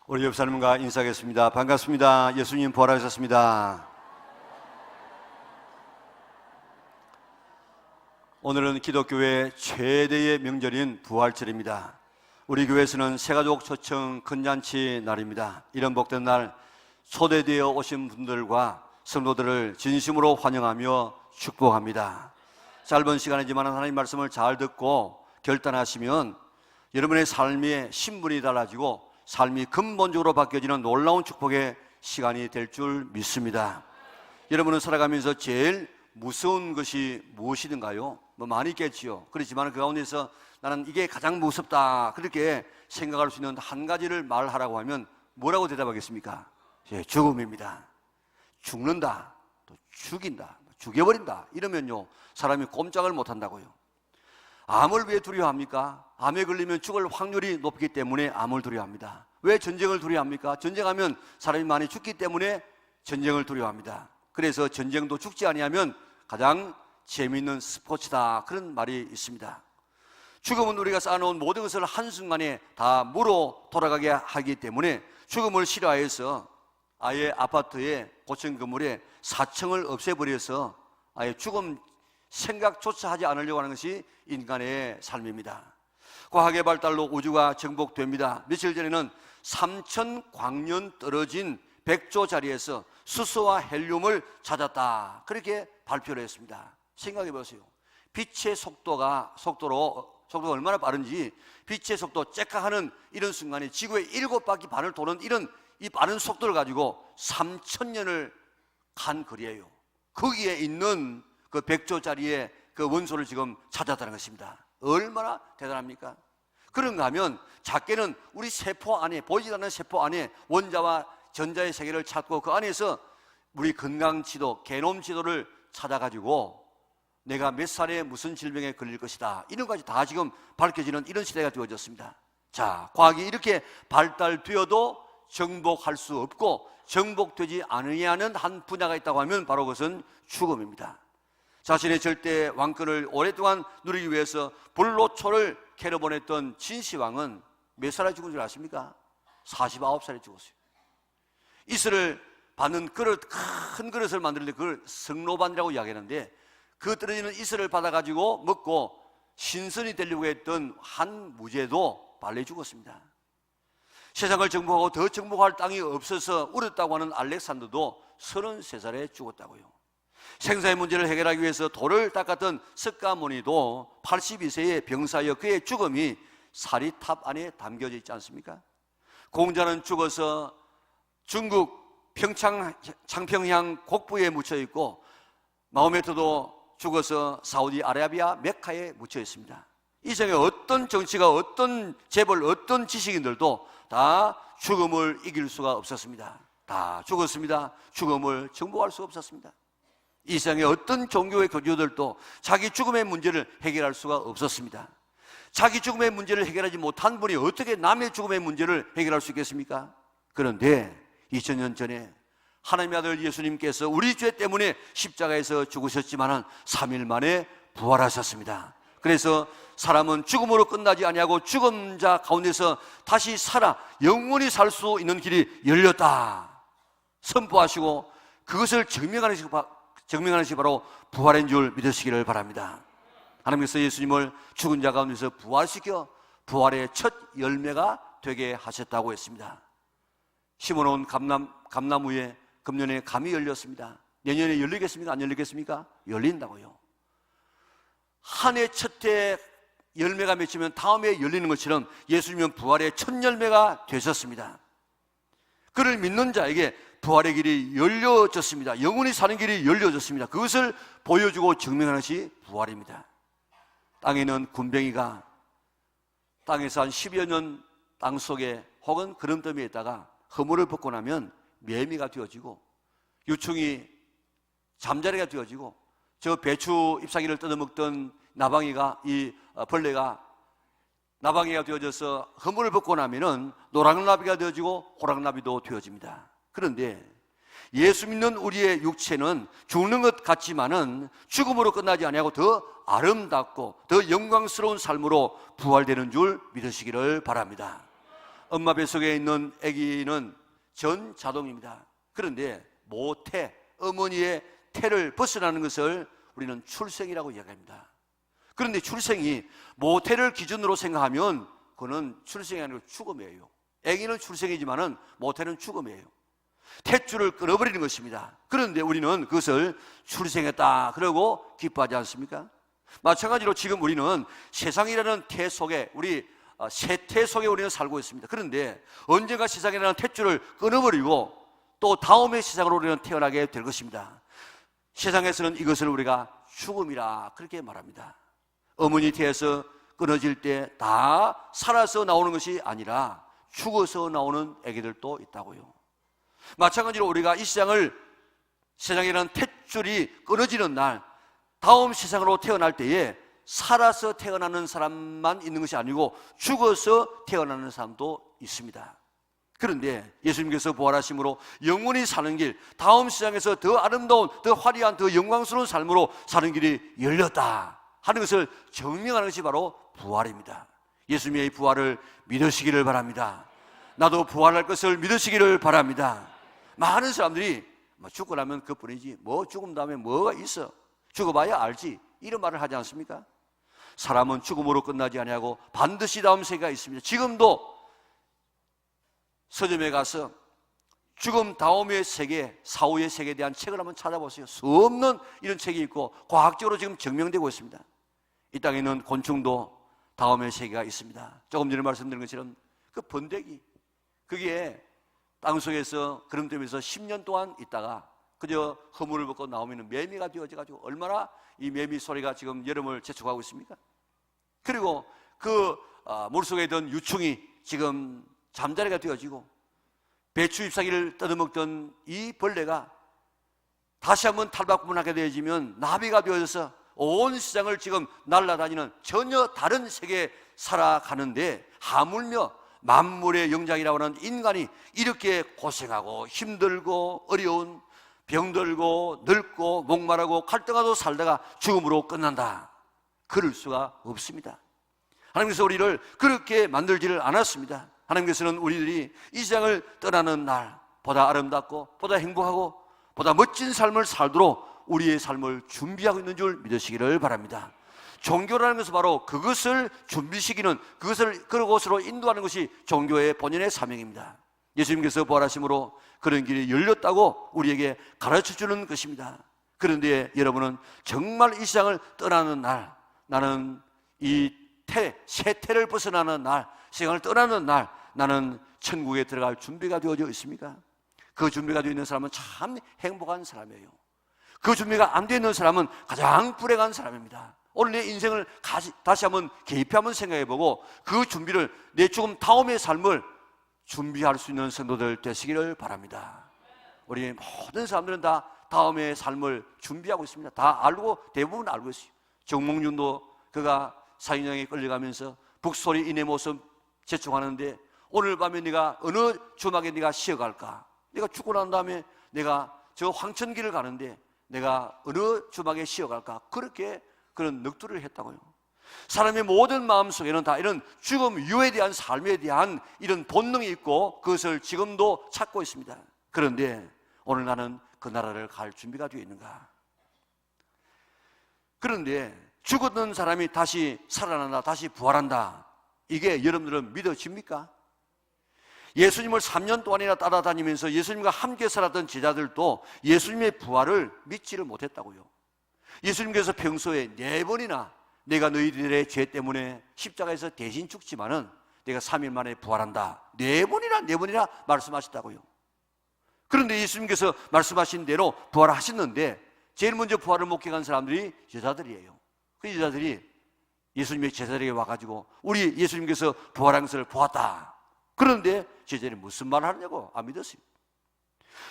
우리 옆 사람과 인사하겠습니다. 반갑습니다. 예수님 부활하셨습니다. 오늘은 기독교의 최대의 명절인 부활절입니다. 우리 교회에서는 새가족 초청 큰잔치 날입니다. 이런 복된 날 초대되어 오신 분들과 성도들을 진심으로 환영하며 축복합니다. 짧은 시간이지만 하나님 말씀을 잘 듣고 결단하시면 여러분의 삶의 신분이 달라지고 삶이 근본적으로 바뀌어지는 놀라운 축복의 시간이 될 줄 믿습니다. 여러분은 살아가면서 제일 무서운 것이 무엇이든가요? 많이 있겠지요. 그렇지만 그 가운데서 나는 이게 가장 무섭다 그렇게 생각할 수 있는 한 가지를 말하라고 하면 뭐라고 대답하겠습니까? 죽음입니다. 죽는다, 또 죽인다, 죽여버린다 이러면요 사람이 꼼짝을 못한다고요. 암을 왜 두려워합니까? 암에 걸리면 죽을 확률이 높기 때문에 암을 두려워합니다. 왜 전쟁을 두려워합니까? 전쟁하면 사람이 많이 죽기 때문에 전쟁을 두려워합니다. 그래서 전쟁도 죽지 아니하면 가장 재미있는 스포츠다 그런 말이 있습니다. 죽음은 우리가 쌓아놓은 모든 것을 한순간에 다 무로 돌아가게 하기 때문에 죽음을 싫어해서 아예 아파트의 고층 건물에 4층을 없애버려서 아예 죽음 생각조차 하지 않으려고 하는 것이 인간의 삶입니다. 과학의 발달로 우주가 정복됩니다. 며칠 전에는 3,000광년 떨어진 백조 자리에서 수소와 헬륨을 찾았다 그렇게 발표를 했습니다. 생각해 보세요. 빛의 속도가 얼마나 빠른지 빛의 속도 째깍하는 이런 순간에 지구의 7바퀴 반을 도는 이 빠른 속도를 가지고 3,000년을 간 거리예요. 거기에 있는 그 백조 자리에 그 원소를 지금 찾았다는 것입니다. 얼마나 대단합니까? 그런가 하면 작게는 우리 세포 안에, 보이지 않는 세포 안에 원자와 전자의 세계를 찾고 그 안에서 우리 건강 지도, 게놈 지도를 찾아가지고 내가 몇 살에 무슨 질병에 걸릴 것이다 이런 것까지 다 지금 밝혀지는 이런 시대가 되어졌습니다. 자, 과학이 이렇게 발달되어도 정복할 수 없고 정복되지 않으려는 한 분야가 있다고 하면 바로 그것은 죽음입니다. 자신의 절대 왕권을 오랫동안 누리기 위해서 불로초를 캐러 보냈던 진시황은 몇 살에 죽은 줄 아십니까? 49살에 죽었어요. 이슬을 받는 그릇, 큰 그릇을 만드는데 그걸 성로반이라고 이야기하는데 그 떨어지는 이슬을 받아가지고 먹고 신선이 되려고 했던 한 무제도 발레 죽었습니다. 세상을 정복하고 더 정복할 땅이 없어서 울었다고 하는 알렉산더도 33살에 죽었다고요. 생사의 문제를 해결하기 위해서 돌을 닦았던 석가모니도 82세의 병사여 그의 죽음이 사리탑 안에 담겨져 있지 않습니까? 공자는 죽어서 중국 창평향 곡부에 묻혀 있고 마호메트도 죽어서 사우디아라비아 메카에 묻혀 있습니다. 이 세상에 어떤 정치가 어떤 재벌 어떤 지식인들도 다 죽음을 이길 수가 없었습니다. 다 죽었습니다. 죽음을 정복할 수 없었습니다. 이 세상에 어떤 종교의 교주들도 자기 죽음의 문제를 해결할 수가 없었습니다. 자기 죽음의 문제를 해결하지 못한 분이 어떻게 남의 죽음의 문제를 해결할 수 있겠습니까? 그런데 2000년 전에 하나님의 아들 예수님께서 우리 죄 때문에 십자가에서 죽으셨지만 3일 만에 부활하셨습니다. 그래서 사람은 죽음으로 끝나지 아니하고 죽은 자 가운데서 다시 살아 영원히 살 수 있는 길이 열렸다 선포하시고 그것을 증명하는 것이 바로 부활인 줄 믿으시기를 바랍니다. 하나님께서 예수님을 죽은 자 가운데서 부활시켜 부활의 첫 열매가 되게 하셨다고 했습니다. 심어놓은 감나무에 금년에 감이 열렸습니다. 내년에 열리겠습니까? 안 열리겠습니까? 열린다고요. 한 해 첫 해 열매가 맺히면 다음에 열리는 것처럼 예수님은 부활의 첫 열매가 되셨습니다. 그를 믿는 자에게 부활의 길이 열려졌습니다. 영원히 사는 길이 열려졌습니다. 그것을 보여주고 증명하는 것이 부활입니다. 땅에 있는 군뱅이가 땅에서 한 10여 년 땅속에 혹은 그름더미에 있다가 허물을 벗고 나면 매미가 되어지고 유충이 잠자리가 되어지고 저 배추 잎사귀를 뜯어먹던 나방이가 벌레가 나방이가 되어져서 허물을 벗고 나면은 노랑나비가 되어지고 호랑나비도 되어집니다. 그런데 예수 믿는 우리의 육체는 죽는 것 같지만은 죽음으로 끝나지 아니하고 더 아름답고 더 영광스러운 삶으로 부활되는 줄 믿으시기를 바랍니다. 엄마 뱃속에 있는 아기는 전자동입니다. 그런데 모태, 어머니의 태를 벗어나는 것을 우리는 출생이라고 이야기합니다. 그런데 출생이 모태를 기준으로 생각하면 그거는 출생이 아니고 죽음이에요. 아기는 출생이지만은 모태는 죽음이에요. 탯줄을 끊어버리는 것입니다. 그런데 우리는 그것을 출생했다 그러고 기뻐하지 않습니까? 마찬가지로 지금 우리는 세상이라는 태 속에, 우리 세태 속에 우리는 살고 있습니다. 그런데 언젠가 세상이라는 탯줄을 끊어버리고 또 다음의 세상으로 우리는 태어나게 될 것입니다. 세상에서는 이것을 우리가 죽음이라 그렇게 말합니다. 어머니 태에서 끊어질 때 다 살아서 나오는 것이 아니라 죽어서 나오는 아기들도 있다고요. 마찬가지로 우리가 이 세상이라는 탯줄이 끊어지는 날, 다음 세상으로 태어날 때에 살아서 태어나는 사람만 있는 것이 아니고 죽어서 태어나는 사람도 있습니다. 그런데 예수님께서 부활하심으로 영원히 사는 길, 다음 세상에서 더 아름다운, 더 화려한, 더 영광스러운 삶으로 사는 길이 열렸다 하는 것을 증명하는 것이 바로 부활입니다. 예수님의 부활을 믿으시기를 바랍니다. 나도 부활할 것을 믿으시기를 바랍니다. 많은 사람들이 죽고 나면 그뿐이지 죽음 다음에 뭐가 있어, 죽어봐야 알지, 이런 말을 하지 않습니까? 사람은 죽음으로 끝나지 아니하고 반드시 다음 세계가 있습니다. 지금도 서점에 가서 죽음 다음의 세계, 사후의 세계에 대한 책을 한번 찾아보세요. 수 없는 이런 책이 있고 과학적으로 지금 증명되고 있습니다. 이 땅에 있는 곤충도 다음의 세계가 있습니다. 조금 전에 말씀드린 것처럼 그 번데기, 그게 땅속에서 그름점에서 10년 동안 있다가 그저 허물을 벗고 나오면 매미가 되어져가지고 얼마나 이 매미 소리가 지금 여름을 재촉하고 있습니까? 그리고 그 물속에 있던 유충이 지금 잠자리가 되어지고 배추 잎사귀를 뜯어먹던 이 벌레가 다시 한번 탈바꿈하게 되어지면 나비가 되어져서 온 세상을 지금 날아다니는 전혀 다른 세계에 살아가는데, 하물며 만물의 영장이라고 하는 인간이 이렇게 고생하고 힘들고 어려운, 병들고 늙고 목마르고 갈등하고 살다가 죽음으로 끝난다, 그럴 수가 없습니다. 하나님께서 우리를 그렇게 만들지를 않았습니다. 하나님께서는 우리들이 이 세상을 떠나는 날 보다 아름답고 보다 행복하고 보다 멋진 삶을 살도록 우리의 삶을 준비하고 있는 줄 믿으시기를 바랍니다. 종교라는 것은 바로 그것을 준비시키는, 그것으로 인도하는 것이 종교의 본연의 사명입니다. 예수님께서 부활하심으로 그런 길이 열렸다고 우리에게 가르쳐주는 것입니다. 그런데 여러분은 정말 이 세상을 떠나는 날, 나는 이 세태를 벗어나는 날, 세상을 떠나는 날, 나는 천국에 들어갈 준비가 되어져 있습니까? 그 준비가 되어 있는 사람은 참 행복한 사람이에요. 그 준비가 안 되어 있는 사람은 가장 불행한 사람입니다. 오늘 내 인생을 다시 한번 개입해 한번 생각해보고 그 준비를, 내 죽음 다음의 삶을 준비할 수 있는 성도들 되시기를 바랍니다. 우리 모든 사람들은 다 다음의 삶을 준비하고 있습니다. 다 알고, 대부분 알고 있어요. 정몽준도 그가 사형장에 끌려가면서 북소리 이내 모습 재촉하는데, 오늘 밤에 네가 어느 주막에 네가 쉬어갈까? 네가 죽고 난 다음에 내가 저 황천길을 가는데 내가 어느 주막에 쉬어갈까? 그렇게 그런 넋두리를 했다고요. 사람의 모든 마음속에는 다 이런 죽음 이후에 대한 삶에 대한 이런 본능이 있고 그것을 지금도 찾고 있습니다. 그런데 오늘 나는 그 나라를 갈 준비가 되어 있는가? 그런데 죽었던 사람이 다시 살아난다, 다시 부활한다, 이게 여러분들은 믿어집니까? 예수님을 3년 동안이나 따라다니면서 예수님과 함께 살았던 제자들도 예수님의 부활을 믿지를 못했다고요. 예수님께서 평소에 4번이나 내가 너희들의 죄 때문에 십자가에서 대신 죽지만은 내가 3일 만에 부활한다, 4번이나 말씀하셨다고요. 그런데 예수님께서 말씀하신 대로 부활하셨는데 제일 먼저 부활을 목격한 사람들이 여자들이에요. 그 여자들이 예수님의 제자들에게 와가지고 우리 예수님께서 부활한 것을 보았다. 그런데 제자들이 무슨 말을 하느냐고 안 믿었어요.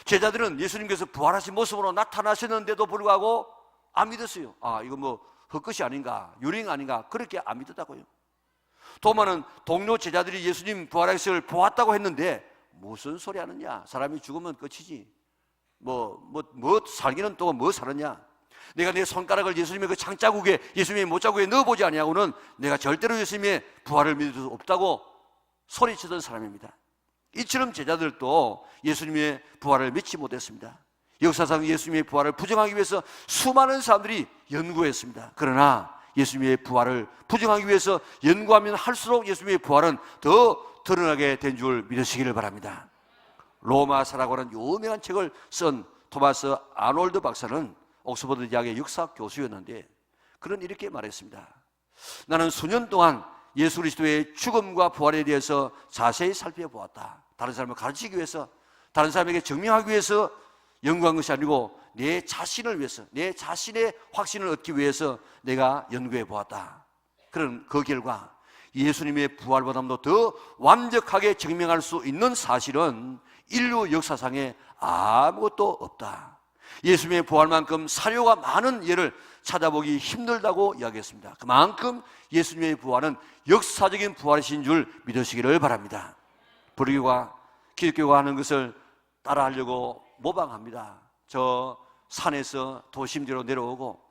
제자들은 예수님께서 부활하신 모습으로 나타나셨는데도 불구하고 안 믿었어요. 이거 뭐 헛것이 아닌가, 유령 아닌가, 그렇게 안 믿었다고요. 도마는 동료 제자들이 예수님 부활하신 것을 보았다고 했는데 무슨 소리 하느냐, 사람이 죽으면 끝이지, 살기는 또 뭐 살았냐, 내가 내 손가락을 예수님의 그 창자국에, 예수님의 못자국에 넣어보지 아니하고는 내가 절대로 예수님의 부활을 믿을 수 없다고 소리치던 사람입니다. 이처럼 제자들도 예수님의 부활을 믿지 못했습니다. 역사상 예수님의 부활을 부정하기 위해서 수많은 사람들이 연구했습니다. 그러나 예수님의 부활을 부정하기 위해서 연구하면 할수록 예수님의 부활은 더 드러나게 된 줄 믿으시기를 바랍니다. 로마사라고 하는 유명한 책을 쓴 토마스 아놀드 박사는 옥스퍼드 대학의 역사 교수였는데 그는 이렇게 말했습니다. 나는 수년 동안 예수 그리스도의 죽음과 부활에 대해서 자세히 살펴보았다. 다른 사람을 가르치기 위해서, 다른 사람에게 증명하기 위해서 연구한 것이 아니고 내 자신을 위해서, 내 자신의 확신을 얻기 위해서 내가 연구해 보았다. 그런 그 결과 예수님의 부활보다도 더 완벽하게 증명할 수 있는 사실은 인류 역사상에 아무것도 없다. 예수님의 부활만큼 사료가 많은 예를 찾아보기 힘들다고 이야기했습니다. 그만큼 예수님의 부활은 역사적인 부활이신 줄 믿으시기를 바랍니다. 불교가 기독교가 하는 것을 따라하려고 모방합니다. 저 산에서 도심지로 내려오고,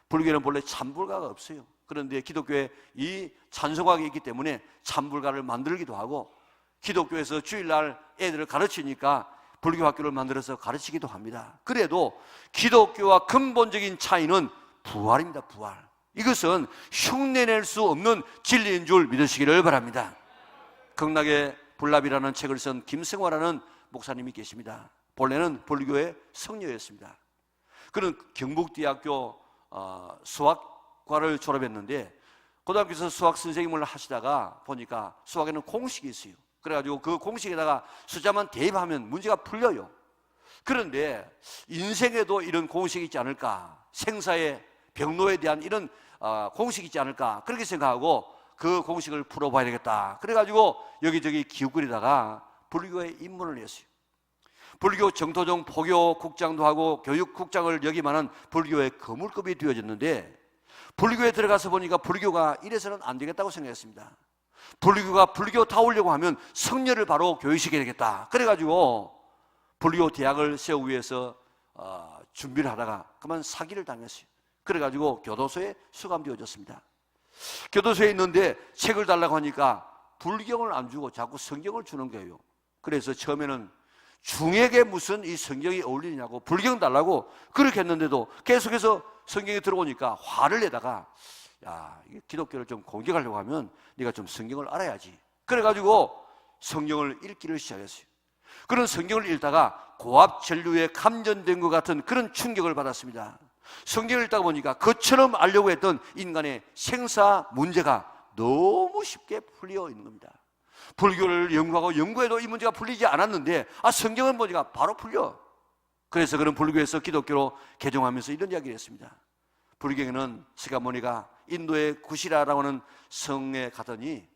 불교는 본래 참불가가 없어요. 그런데 기독교에 이 찬송가가 있기 때문에 참불가를 만들기도 하고, 기독교에서 주일날 애들을 가르치니까 불교 학교를 만들어서 가르치기도 합니다. 그래도 기독교와 근본적인 차이는 부활입니다. 부활. 이것은 흉내낼 수 없는 진리인 줄 믿으시기를 바랍니다. 극락의 불납이라는 책을 쓴 김승화라는 목사님이 계십니다. 본래는 불교의 성녀였습니다. 그는 경북대학교 수학과를 졸업했는데 고등학교에서 수학 선생님을 하시다가 보니까 수학에는 공식이 있어요. 그래가지고 그 공식에다가 숫자만 대입하면 문제가 풀려요. 그런데 인생에도 이런 공식이 있지 않을까, 생사의 병로에 대한 이런 공식이 있지 않을까, 그렇게 생각하고 그 공식을 풀어봐야 되겠다. 그래가지고 여기저기 기웃거리다가 불교에 입문을 했어요. 불교 정토종 포교국장도 하고 교육국장을 역임하는 불교의 거물급이 되어졌는데, 불교에 들어가서 보니까 불교가 이래서는 안 되겠다고 생각했습니다. 불교가 불교다우려고 하면 성녀를 바로 교육시켜야 되겠다. 그래가지고 불교 대학을 세우기 위해서 준비를 하다가 그만 사기를 당했어요. 그래가지고 교도소에 수감되어졌습니다. 교도소에 있는데 책을 달라고 하니까 불경을 안 주고 자꾸 성경을 주는 거예요. 그래서 처음에는 중에게 무슨 이 성경이 어울리냐고 불경 달라고 그렇게 했는데도 계속해서 성경이 들어오니까 화를 내다가, 야, 기독교를 좀 공격하려고 하면 네가 좀 성경을 알아야지. 그래가지고 성경을 읽기를 시작했어요. 그런 성경을 읽다가 고압전류에 감전된 것 같은 그런 충격을 받았습니다. 성경을 읽다 보니까 그처럼 알려고 했던 인간의 생사 문제가 너무 쉽게 풀려 있는 겁니다. 불교를 연구하고 연구해도 이 문제가 풀리지 않았는데 성경을 보니까 바로 풀려. 그래서 그런 불교에서 기독교로 개종하면서 이런 이야기를 했습니다. 불경에는 스가모니가 인도의 구시라라고 하는 성에 가더니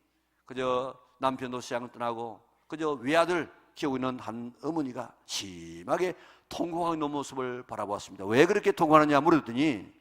그저 남편도 시장을 떠나고 그저 외아들 키우고 있는 한 어머니가 심하게 통곡하고 있는 모습을 바라보았습니다. 왜 그렇게 통곡하느냐 물었더니,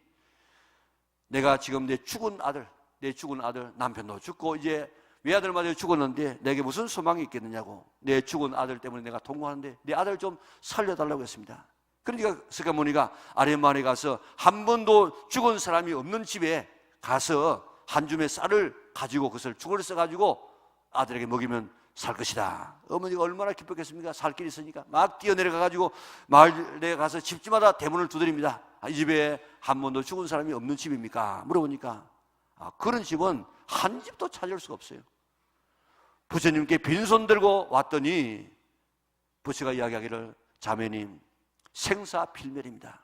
내가 지금 내 죽은 아들 남편도 죽고 이제 외아들마저 죽었는데 내게 무슨 소망이 있겠느냐고, 내 죽은 아들 때문에 내가 통곡하는데 내 아들 좀 살려달라고 했습니다. 그러니까 스가모니가 아랫마을에 가서 한 번도 죽은 사람이 없는 집에 가서 한 줌의 쌀을 가지고 그것을 죽을 써가지고 아들에게 먹이면 살 것이다. 어머니가 얼마나 기뻤겠습니까? 살 길이 있으니까 막 뛰어내려가가지고 마을에 가서 집집마다 대문을 두드립니다. 이 집에 한 번도 죽은 사람이 없는 집입니까? 물어보니까 그런 집은 한 집도 찾을 수가 없어요. 부처님께 빈손 들고 왔더니 부처가 이야기하기를, 자매님, 생사필멸입니다.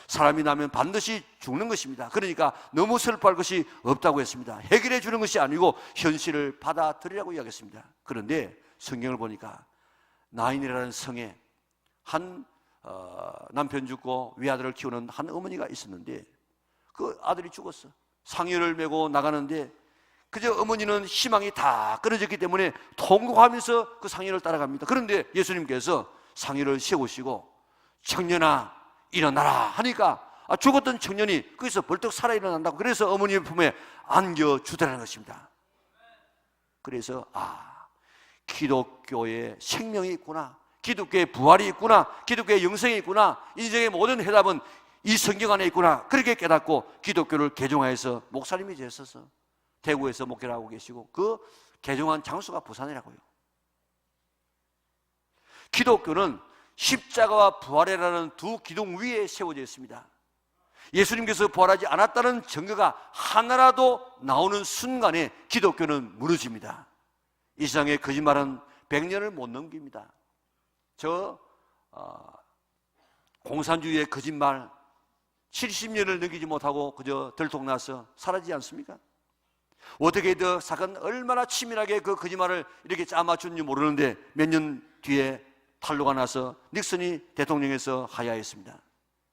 사람이 나면 반드시 죽는 것입니다. 그러니까 너무 슬퍼할 것이 없다고 했습니다. 해결해 주는 것이 아니고 현실을 받아들이라고 이야기했습니다. 그런데 성경을 보니까 나인이라는 성에 한 남편 죽고 외아들을 키우는 한 어머니가 있었는데 그 아들이 죽었어. 상여를 메고 나가는데 그저 어머니는 희망이 다 끊어졌기 때문에 통곡하면서 그 상여를 따라갑니다. 그런데 예수님께서 상여를 세우시고 청년아 일어나라 하니까 죽었던 청년이 거기서 벌떡 살아 일어난다고. 그래서 어머니의 품에 안겨주더라는 것입니다. 그래서 기독교의 생명이 있구나, 기독교의 부활이 있구나, 기독교의 영생이 있구나, 인생의 모든 해답은 이 성경 안에 있구나, 그렇게 깨닫고 기독교를 개종하여서 목사님이 되셔서 대구에서 목회를 하고 계시고 그 개종한 장소가 부산이라고요. 기독교는 십자가와 부활이라는 두 기둥 위에 세워져 있습니다. 예수님께서 부활하지 않았다는 증거가 하나라도 나오는 순간에 기독교는 무너집니다. 이 세상의 거짓말은 100년을 못 넘깁니다. 공산주의의 거짓말 70년을 넘기지 못하고 그저 들통나서 사라지지 않습니까? 어떻게 더 사건 얼마나 치밀하게 그 거짓말을 이렇게 짜맞췄는지 모르는데 몇 년 뒤에 탄로가 나서 닉슨이 대통령에서 하야했습니다.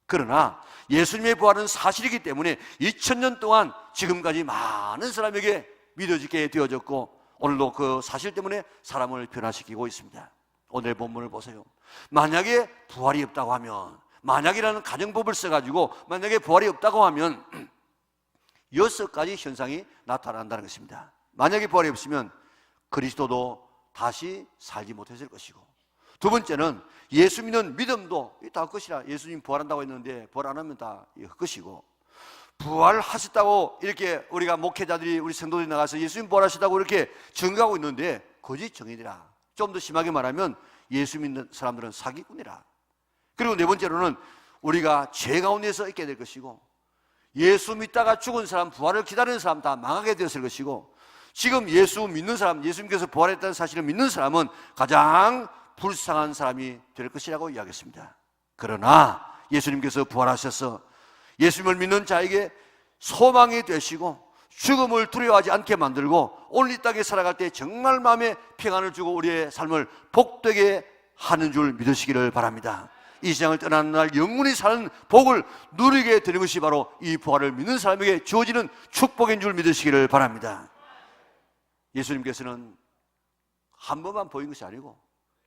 그러나 예수님의 부활은 사실이기 때문에 2000년 동안 지금까지 많은 사람에게 믿어지게 되어졌고 오늘도 그 사실 때문에 사람을 변화시키고 있습니다. 오늘 본문을 보세요. 만약에 부활이 없다고 하면, 만약이라는 가정법을 써가지고 만약에 부활이 없다고 하면 6가지 현상이 나타난다는 것입니다. 만약에 부활이 없으면 그리스도도 다시 살지 못했을 것이고, 두 번째는 예수 믿는 믿음도 다 헛것이라. 예수님 부활한다고 했는데 부활 안 하면 다 헛것이고, 부활하셨다고 이렇게 우리가 목회자들이, 우리 성도들이 나가서 예수님 부활하셨다고 이렇게 증거하고 있는데 거짓 정의들이라. 좀 더 심하게 말하면 예수 믿는 사람들은 사기꾼이라. 그리고 네 번째로는 우리가 죄 가운데서 있게 될 것이고, 예수 믿다가 죽은 사람, 부활을 기다리는 사람 다 망하게 되었을 것이고, 지금 예수 믿는 사람, 예수님께서 부활했다는 사실을 믿는 사람은 가장 불쌍한 사람이 될 것이라고 이야기했습니다. 그러나 예수님께서 부활하셔서 예수님을 믿는 자에게 소망이 되시고 죽음을 두려워하지 않게 만들고 오늘 이 땅에 살아갈 때 정말 마음에 평안을 주고 우리의 삶을 복되게 하는 줄 믿으시기를 바랍니다. 이 세상을 떠나는 날 영원히 사는 복을 누리게 되는 것이 바로 이 부활을 믿는 사람에게 주어지는 축복인 줄 믿으시기를 바랍니다. 예수님께서는 한 번만 보인 것이 아니고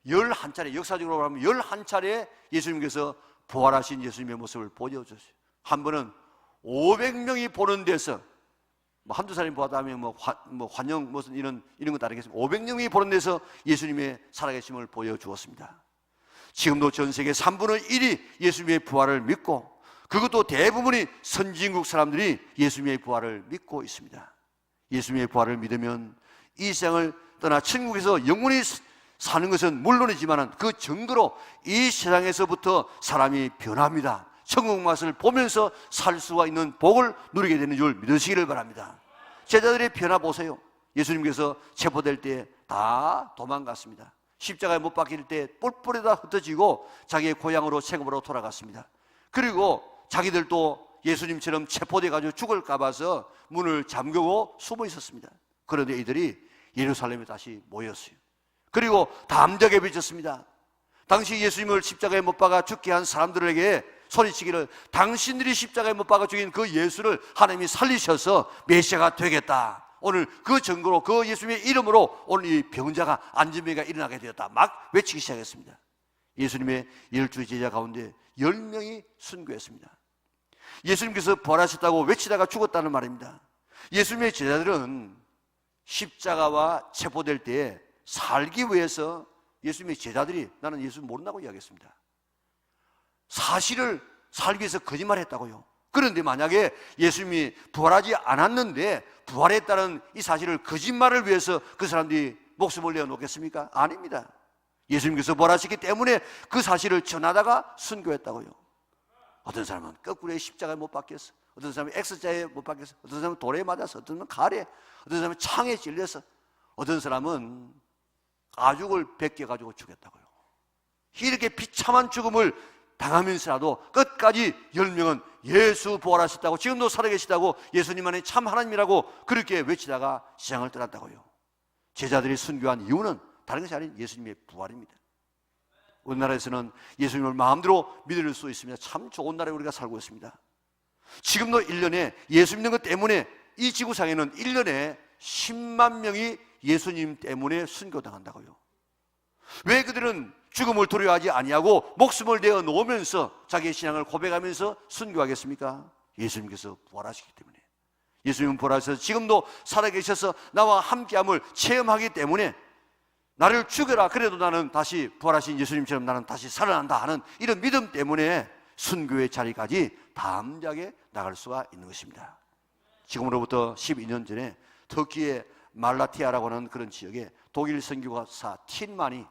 11차례, 역사적으로 말하면 11차례 예수님께서 부활하신 예수님의 모습을 보여주셨어요. 한 번은 500명이 보는 데서, 한두 사람이 보았다 하면 환영 무슨 이런 거 다르겠습니다. 500명이 보는 데서 예수님의 살아계심을 보여주었습니다. 지금도 전 세계 3분의 1이 예수님의 부활을 믿고, 그것도 대부분이 선진국 사람들이 예수님의 부활을 믿고 있습니다. 예수님의 부활을 믿으면 이 세상을 떠나 천국에서 영원히 사는 것은 물론이지만 그 증거로 이 세상에서부터 사람이 변합니다. 천국 맛을 보면서 살 수가 있는 복을 누리게 되는 줄 믿으시기를 바랍니다. 제자들의 변화 보세요. 예수님께서 체포될 때 다 도망갔습니다. 십자가에 못 박힐 때 뿔뿔이다 흩어지고 자기의 고향으로 생업으로 돌아갔습니다. 그리고 자기들도 예수님처럼 체포돼가지고 죽을까 봐서 문을 잠그고 숨어 있었습니다. 그런데 이들이 예루살렘에 다시 모였어요. 그리고 담대하게 비쳤습니다. 당시 예수님을 십자가에 못 박아 죽게 한 사람들에게 소리치기를, 당신들이 십자가에 못 박아 죽인 그 예수를 하나님이 살리셔서 메시아가 되겠다. 오늘 그 증거로, 그 예수님의 이름으로 오늘 이 병자가, 안진병이가 일어나게 되었다. 막 외치기 시작했습니다. 예수님의 12 제자 가운데 10명이 순교했습니다. 예수님께서 부활하셨다고 외치다가 죽었다는 말입니다. 예수님의 제자들은 십자가와 체포될 때 살기 위해서 예수님의 제자들이, 나는 예수 모른다고 이야기했습니다. 사실을 살기 위해서 거짓말했다고요. 그런데 만약에 예수님이 부활하지 않았는데 부활했다는 이 사실을, 거짓말을 위해서 그 사람들이 목숨을 내어놓겠습니까? 아닙니다. 예수님께서 부활하셨기 때문에 그 사실을 전하다가 순교했다고요. 어떤 사람은 거꾸로 십자가에 못 박혔어, 어떤 사람은 X자에 못 박혔어, 어떤 사람은 돌에 맞아서, 어떤 사람은 칼에, 어떤 사람은 창에 찔려서, 어떤 사람은 가죽을 벗겨가지고 죽였다고요. 이렇게 비참한 죽음을 당하면서라도 끝까지 10명은 예수 부활하셨다고, 지금도 살아계시다고, 예수님만이 참 하나님이라고 그렇게 외치다가 세상을 떠났다고요. 제자들이 순교한 이유는 다른 것이 아닌 예수님의 부활입니다. 우리나라에서는 예수님을 마음대로 믿을 수 있습니다. 참 좋은 나라에 우리가 살고 있습니다. 지금도 1년에 예수 믿는 것 때문에 이 지구상에는 1년에 10만 명이 예수님 때문에 순교당한다고요. 왜 그들은 죽음을 두려워하지 아니하고 목숨을 내어 놓으면서 자기의 신앙을 고백하면서 순교하겠습니까? 예수님께서 부활하시기 때문에. 예수님은 부활하셔서 지금도 살아계셔서 나와 함께함을 체험하기 때문에 나를 죽여라, 그래도 나는 다시 부활하신 예수님처럼 나는 다시 살아난다 하는 이런 믿음 때문에 순교의 자리까지 담대하게 나갈 수가 있는 것입니다. 지금으로부터 12년 전에 터키의 말라티아라고 하는 그런 지역에 독일 선교사 틴만이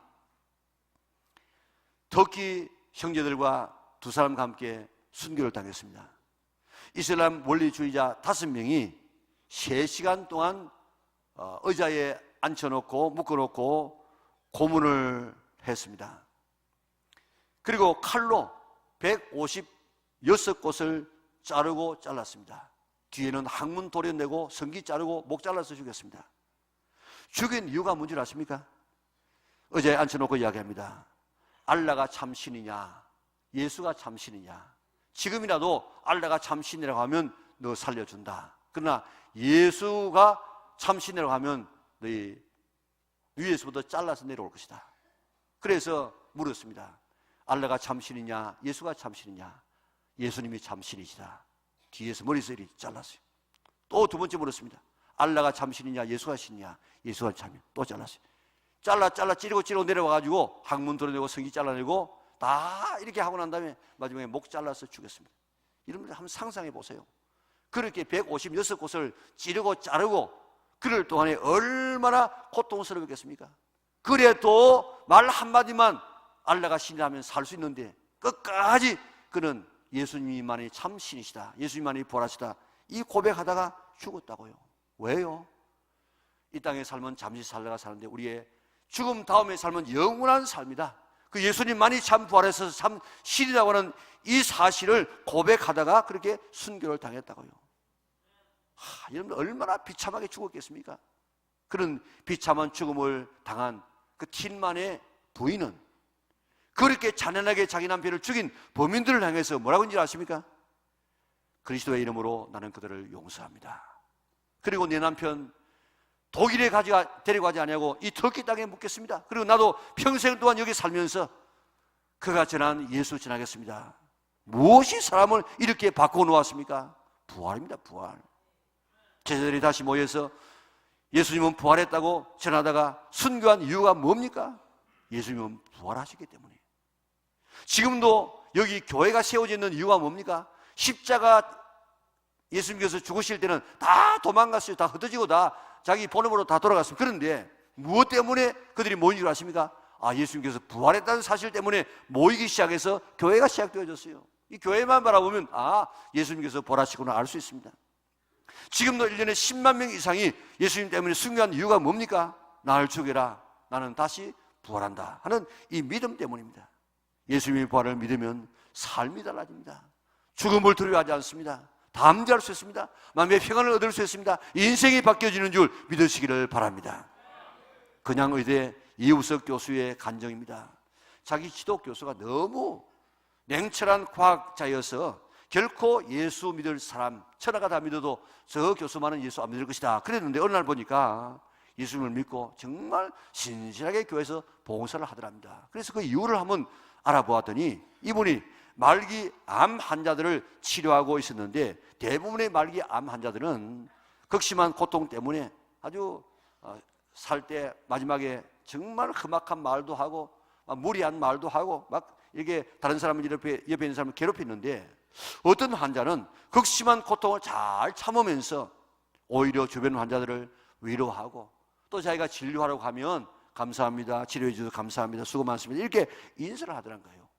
터키 형제들과 두 사람과 함께 순교를 당했습니다. 이슬람 원리주의자 5명이 3시간 동안 의자에 앉혀놓고 묶어놓고 고문을 했습니다. 그리고 칼로 156곳을 자르고 잘랐습니다. 뒤에는 항문 도려내고 성기 자르고 목 잘라서 죽였습니다. 죽인 이유가 뭔지 아십니까? 의자에 앉혀놓고 이야기합니다. 알라가 참신이냐, 예수가 참신이냐. 지금이라도 알라가 참신이라고 하면 너 살려준다. 그러나 예수가 참신이라고 하면 너희 위에서부터 잘라서 내려올 것이다. 그래서 물었습니다. 알라가 참신이냐, 예수가 참신이냐. 예수님이 참신이시다. 뒤에서 머리에서 이렇게 잘랐어요. 또 두 번째 물었습니다. 알라가 참신이냐, 예수가 신이냐. 예수가 참신. 또 잘랐어요. 잘라 찌르고 내려와가지고 항문 도려내고 성기 잘라내고 다 이렇게 하고 난 다음에 마지막에 목 잘라서 죽였습니다. 여러분들 한번 상상해 보세요. 그렇게 156곳을 찌르고 자르고 그럴 동안에 얼마나 고통스러웠겠습니까? 그래도 말 한마디만 알라가 신이라면 살 수 있는데 끝까지 그는 예수님만이 참 신이시다, 예수님만이 보라시다, 이 고백하다가 죽었다고요. 왜요? 이 땅의 삶은 잠시 살다가 사는데 우리의 죽음 다음의 삶은 영원한 삶이다. 그 예수님만이 참 부활해서 참 신이라고 하는 이 사실을 고백하다가 그렇게 순교를 당했다고요. 여러분들 얼마나 비참하게 죽었겠습니까? 그런 비참한 죽음을 당한 그 틴만의 부인은 그렇게 잔인하게 자기 남편을 죽인 범인들을 향해서 뭐라고 했는지 아십니까? 그리스도의 이름으로 나는 그들을 용서합니다. 그리고 내 남편 독일에 데려가지 아니하고 이 터키 땅에 묻겠습니다. 그리고 나도 평생 동안 여기 살면서 그가 전한 예수 전하겠습니다. 무엇이 사람을 이렇게 바꾸어 놓았습니까? 부활입니다. 부활. 제자들이 다시 모여서 예수님은 부활했다고 전하다가 순교한 이유가 뭡니까? 예수님은 부활하시기 때문에. 지금도 여기 교회가 세워져 있는 이유가 뭡니까? 십자가 예수님께서 죽으실 때는 다 도망갔어요. 다 흩어지고 다 자기 본업으로 다 돌아갔습니다. 그런데 무엇 때문에 그들이 모인 줄 아십니까? 예수님께서 부활했다는 사실 때문에 모이기 시작해서 교회가 시작되어졌어요. 이 교회만 바라보면 예수님께서 부활하시구나 알 수 있습니다. 지금도 1년에 10만 명 이상이 예수님 때문에 순교한 이유가 뭡니까? 나를 죽여라, 나는 다시 부활한다 하는 이 믿음 때문입니다. 예수님의 부활을 믿으면 삶이 달라집니다. 죽음을 두려워하지 않습니다. 담대할 수 있습니다. 마음의 평안을 얻을 수 있습니다. 인생이 바뀌어지는 줄 믿으시기를 바랍니다. 건양의대 이우석 교수의 간증입니다. 자기 지도 교수가 너무 냉철한 과학자여서 결코 예수 믿을 사람, 천하가 다 믿어도 저 교수만은 예수 안 믿을 것이다 그랬는데 어느 날 보니까 예수님을 믿고 정말 신실하게 교회에서 봉사를 하더랍니다. 그래서 그 이유를 한번 알아보았더니 이분이 말기 암 환자들을 치료하고 있었는데 대부분의 말기 암 환자들은 극심한 고통 때문에 아주 살 때 마지막에 정말 험악한 말도 하고 무리한 말도 하고 막 이렇게 다른 사람을 옆에 있는 사람을 괴롭히는데 어떤 환자는 극심한 고통을 잘 참으면서 오히려 주변 환자들을 위로하고 또 자기가 진료하러 가면 감사합니다, 치료해 주셔서 감사합니다, 수고 많습니다 이렇게 인사를 하더란 거예요.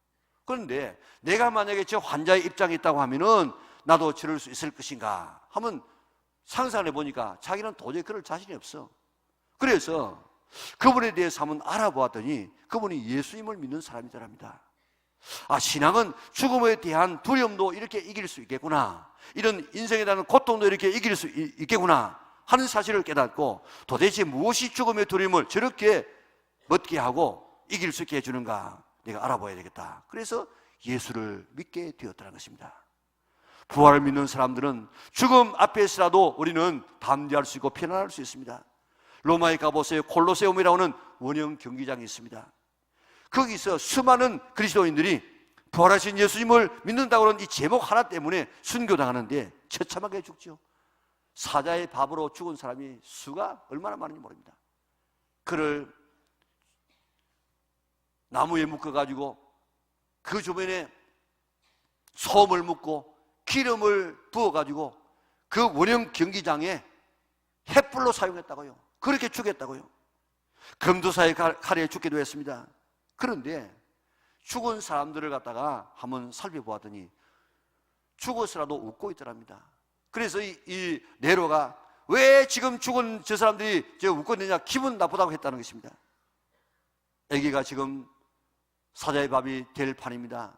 그런데 내가 만약에 저 환자의 입장에 있다고 하면은 나도 저럴 수 있을 것인가 하면 상상을 해보니까 자기는 도저히 그럴 자신이 없어. 그래서 그분에 대해서 한번 알아보았더니 그분이 예수님을 믿는 사람이더랍니다. 신앙은 죽음에 대한 두려움도 이렇게 이길 수 있겠구나, 이런 인생에 대한 고통도 이렇게 이길 수 있겠구나 하는 사실을 깨닫고 도대체 무엇이 죽음의 두려움을 저렇게 멋게 하고 이길 수 있게 해주는가 내가 알아봐야 되겠다. 그래서 예수를 믿게 되었다는 것입니다. 부활을 믿는 사람들은 죽음 앞에서라도 우리는 담대할 수 있고 편안할 수 있습니다. 로마에 가보세요. 콜로세움이라고 하는 원형 경기장이 있습니다. 거기서 수많은 그리스도인들이 부활하신 예수님을 믿는다고 하는 이 제목 하나 때문에 순교당하는데 처참하게 죽죠. 사자의 밥으로 죽은 사람이 수가 얼마나 많은지 모릅니다. 그를 나무에 묶어가지고 그 주변에 소금을 묻고 기름을 부어가지고 그 원형 경기장에 횃불로 사용했다고요. 그렇게 죽였다고요. 검도사의 칼에 죽기도 했습니다. 그런데 죽은 사람들을 갖다가 한번 살펴보았더니 죽어서라도 웃고 있더랍니다. 그래서 이 네로가 왜 지금 죽은 저 사람들이 웃고 있느냐, 기분 나쁘다고 했다는 것입니다. 아기가 지금 사자의 밥이 될 판입니다.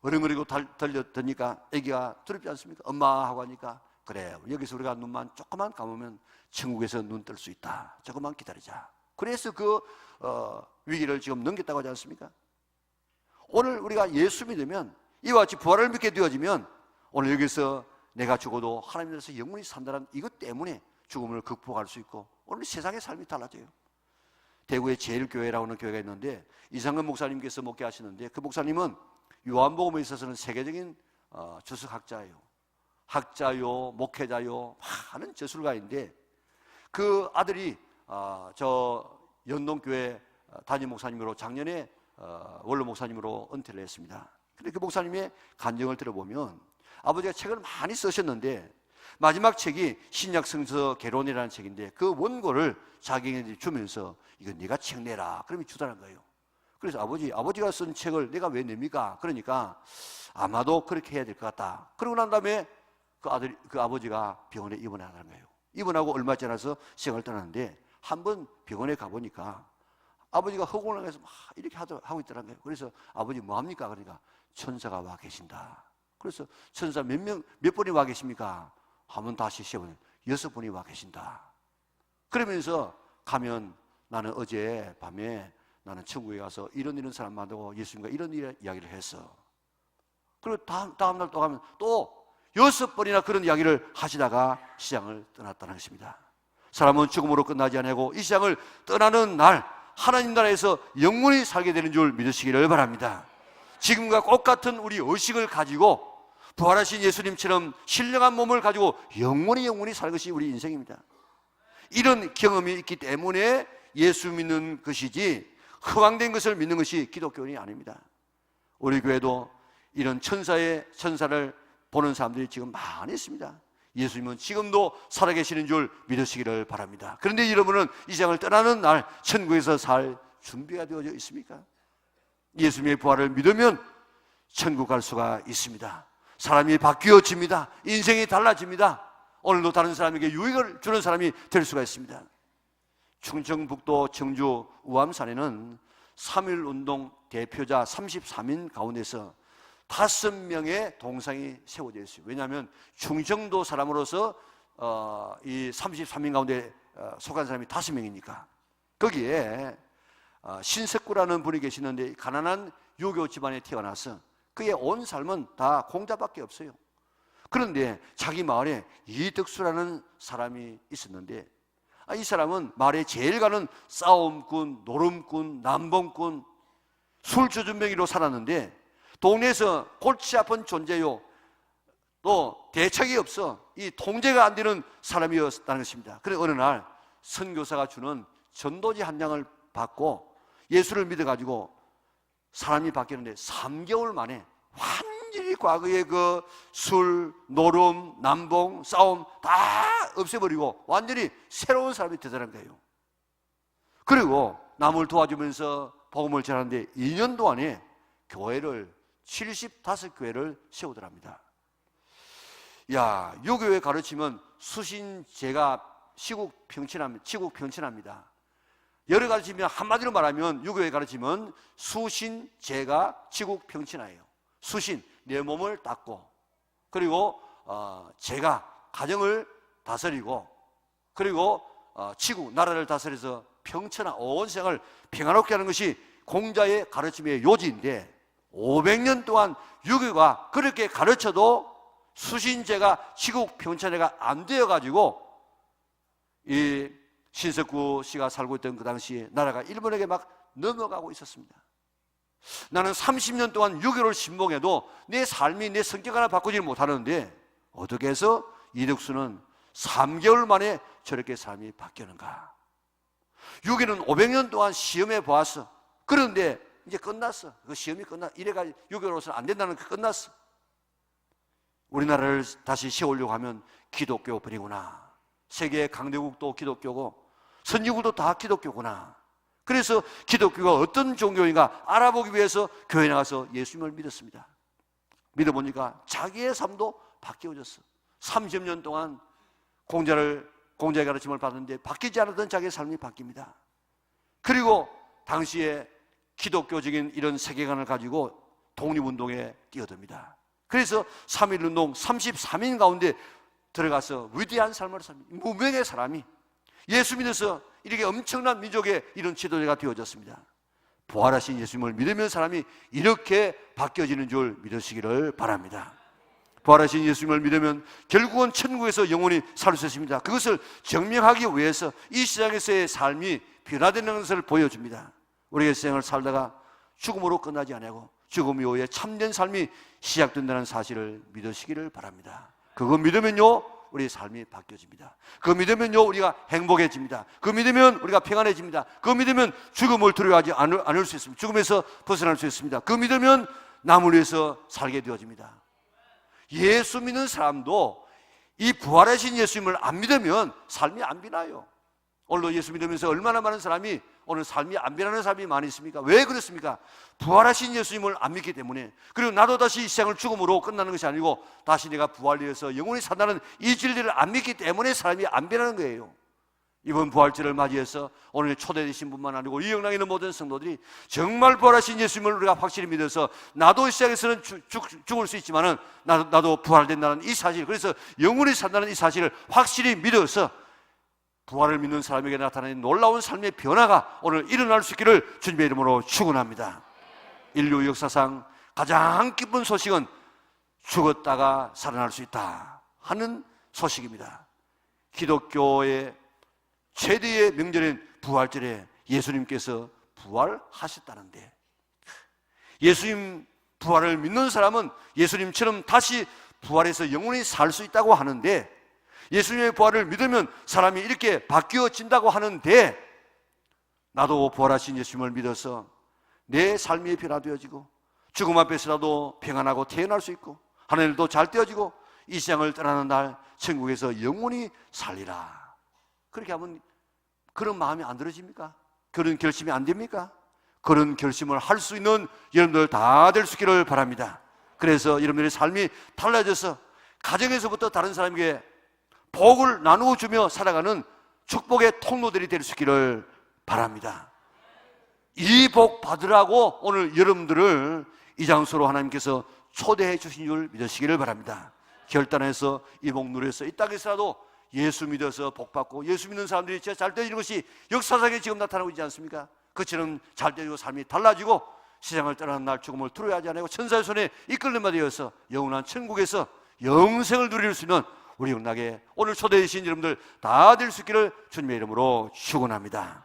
어렁어리고 들렸더니까 아기가 두렵지 않습니까? 엄마 하고 하니까 그래, 여기서 우리가 눈만 조금만 감으면 천국에서 눈 뜰 수 있다. 조금만 기다리자. 그래서 그 위기를 지금 넘겼다고 하지 않습니까? 오늘 우리가 예수 믿으면, 이와 같이 부활을 믿게 되어지면 오늘 여기서 내가 죽어도 하나님 나라에서 영원히 산다는 이것 때문에 죽음을 극복할 수 있고 오늘 세상의 삶이 달라져요. 대구에 제일교회라고 하는 교회가 있는데 이상근 목사님께서 목회하시는데, 그 목사님은 요한복음에 있어서는 세계적인 주석학자예요. 학자요, 목회자요, 많은 저술가인데, 그 아들이 저 연동교회 담임 목사님으로 작년에 원로 목사님으로 은퇴를 했습니다. 근데 그 목사님의 간증을 들어보면 아버지가 책을 많이 쓰셨는데 마지막 책이 신약성서 개론이라는 책인데 그 원고를 자기에게 주면서 이거 네가 책 내라 그러면 주다는 거예요. 그래서 아버지가 쓴 책을 내가 왜 냅니까? 그러니까 아마도 그렇게 해야 될 것 같다. 그러고 난 다음에 그 아버지가 병원에 입원하는 거예요. 입원하고 얼마 지나서 세상을 떠나는데 한번 병원에 가보니까 아버지가 허공을 해서 막 이렇게 하고 있더라는 거예요. 그래서 아버지 뭐 합니까? 그러니까 천사가 와 계신다. 그래서 천사 몇 분이 와 계십니까? 하면 다시 세번 6분이 와 계신다. 그러면서 가면 나는 어제 밤에 나는 천국에 가서 이런 사람 만나고 예수님과 이런 이야기를 했어. 그리고 다음날 또 가면 또 6번이나 그런 이야기를 하시다가 시장을 떠났다는 것입니다. 사람은 죽음으로 끝나지 않고 이 시장을 떠나는 날 하나님 나라에서 영원히 살게 되는 줄 믿으시기를 바랍니다. 지금과 똑같은 우리 의식을 가지고 부활하신 예수님처럼 신령한 몸을 가지고 영원히 살 것이 우리 인생입니다. 이런 경험이 있기 때문에 예수 믿는 것이지 허황된 것을 믿는 것이 기독교인이 아닙니다. 우리 교회도 이런 천사를 보는 사람들이 지금 많이 있습니다. 예수님은 지금도 살아계시는 줄 믿으시기를 바랍니다. 그런데 여러분은 이 세상을 떠나는 날 천국에서 살 준비가 되어져 있습니까? 예수님의 부활을 믿으면 천국 갈 수가 있습니다. 사람이 바뀌어집니다. 인생이 달라집니다. 오늘도 다른 사람에게 유익을 주는 사람이 될 수가 있습니다. 충청북도 청주 우암산에는 3.1운동 대표자 33인 가운데서 5명의 동상이 세워져 있어요. 왜냐하면 충청도 사람으로서 이 33인 가운데 속한 사람이 5명이니까. 거기에 신석구라는 분이 계시는데 가난한 유교 집안에 태어나서 그의 온 삶은 다 공자밖에 없어요. 그런데 자기 마을에 이덕수라는 사람이 있었는데 이 사람은 마을에 제일 가는 싸움꾼, 노름꾼, 남봉꾼, 술주준뱅이로 살았는데 동네에서 골치 아픈 존재요, 또 대책이 없어 이 통제가 안 되는 사람이었다는 것입니다. 그래서 어느 날 선교사가 주는 전도지 한 장을 받고 예수를 믿어가지고 사람이 바뀌었는데 3개월 만에 완전히 과거의 그 술, 노름, 남봉, 싸움 다 없애버리고 완전히 새로운 사람이 되더란 거예요. 그리고 남을 도와주면서 복음을 전하는데 2년 동안에 교회를 75교회를 세우더랍니다. 야, 유교의 가르침은 수신제가 치국평천합니다. 여러 가르침이면 한마디로 말하면 유교의 가르침은 수신제가 치국평천하예요. 수신, 내 몸을 닦고, 그리고 제가 가정을 다스리고, 그리고 치국, 나라를 다스려서 평천하 온 세상을 평화롭게 하는 것이 공자의 가르침의 요지인데 500년 동안 유교가 그렇게 가르쳐도 수신제가 치국평천해가 안 되어가지고 이 신석구 씨가 살고 있던 그 당시에 나라가 일본에게 막 넘어가고 있었습니다. 나는 30년 동안 유교를 신봉해도 내 삶이 내 성격 하나 바꾸지 못하는데 어떻게 해서 이덕수는 3개월 만에 저렇게 삶이 바뀌는가? 유교는 500년 동안 시험해 보았어. 그런데 이제 끝났어. 그 시험이 이래가 유교로서는 안 된다는 게 끝났어. 우리나라를 다시 세우려고 하면 기독교 뿐이구나. 세계 강대국도 기독교고 선지국도 다 기독교구나. 그래서 기독교가 어떤 종교인가 알아보기 위해서 교회 나가서 예수님을 믿었습니다. 믿어보니까 자기의 삶도 바뀌어졌어. 30년 동안 공자의 가르침을 받았는데 바뀌지 않았던 자기의 삶이 바뀝니다. 그리고 당시에 기독교적인 이런 세계관을 가지고 독립운동에 뛰어듭니다. 그래서 3.1운동 33인 가운데 들어가서 위대한 삶을 삽니다. 무명의 사람이 예수 믿어서 이렇게 엄청난 민족의 이런 지도자가 되어졌습니다. 부활하신 예수님을 믿으면 사람이 이렇게 바뀌어지는 줄 믿으시기를 바랍니다. 부활하신 예수님을 믿으면 결국은 천국에서 영원히 살 수 있습니다. 그것을 증명하기 위해서 이 세상에서의 삶이 변화되는 것을 보여줍니다. 우리의 생을 살다가 죽음으로 끝나지 않고 죽음 이후에 참된 삶이 시작된다는 사실을 믿으시기를 바랍니다. 그거 믿으면요 우리의 삶이 바뀌어집니다. 그거 믿으면요 우리가 행복해집니다. 그거 믿으면 우리가 평안해집니다. 그거 믿으면 죽음을 두려워하지 않을 수 있습니다. 죽음에서 벗어날 수 있습니다. 그거 믿으면 남을 위해서 살게 되어집니다. 예수 믿는 사람도 이 부활하신 예수님을 안 믿으면 삶이 안 변해요. 오늘도 예수 믿으면서 얼마나 많은 사람이 오늘 삶이 안 변하는 사람이 많이 있습니까? 왜 그렇습니까? 부활하신 예수님을 안 믿기 때문에. 그리고 나도 다시 이 세상을 죽음으로 끝나는 것이 아니고 다시 내가 부활되어서 영원히 산다는 이 진리를 안 믿기 때문에 사람이 안 변하는 거예요. 이번 부활절을 맞이해서 오늘 초대되신 분만 아니고 이 영락에 있는 모든 성도들이 정말 부활하신 예수님을 우리가 확실히 믿어서 나도 이 세상에서는 죽을 수 있지만은 나도 부활된다는 이 사실, 그래서 영원히 산다는 이 사실을 확실히 믿어서 부활을 믿는 사람에게 나타나는 놀라운 삶의 변화가 오늘 일어날 수 있기를 주님의 이름으로 축원합니다. 인류 역사상 가장 기쁜 소식은 죽었다가 살아날 수 있다 하는 소식입니다. 기독교의 최대의 명절인 부활절에 예수님께서 부활하셨다는데, 예수님 부활을 믿는 사람은 예수님처럼 다시 부활해서 영원히 살 수 있다고 하는데, 예수님의 부활을 믿으면 사람이 이렇게 바뀌어진다고 하는데, 나도 부활하신 예수님을 믿어서 내 삶이 변화되어지고 죽음 앞에서라도 평안하고 태어날 수 있고 하늘도 잘 떼어지고 이 세상을 떠나는 날 천국에서 영원히 살리라. 그렇게 하면 그런 마음이 안 들어집니까? 그런 결심이 안 됩니까? 그런 결심을 할 수 있는 여러분들 다 될 수 있기를 바랍니다. 그래서 여러분들의 삶이 달라져서 가정에서부터 다른 사람에게 복을 나누어 주며 살아가는 축복의 통로들이 될 수 있기를 바랍니다. 이 복 받으라고 오늘 여러분들을 이 장소로 하나님께서 초대해 주신 줄 믿으시기를 바랍니다. 결단해서 이 복 누려서 이 땅에서라도 예수 믿어서 복 받고 예수 믿는 사람들이 진짜 잘 되어지는 것이 역사상에 지금 나타나고 있지 않습니까? 그처럼 잘 되어지고 삶이 달라지고 세상을 떠나는 날 죽음을 두려워하지 않고 천사의 손에 이끌림 받아서 영원한 천국에서 영생을 누릴 수 있는 우리 영락에 오늘 초대해 주신 여러분들 다 될 수 있기를 주님의 이름으로 축원합니다.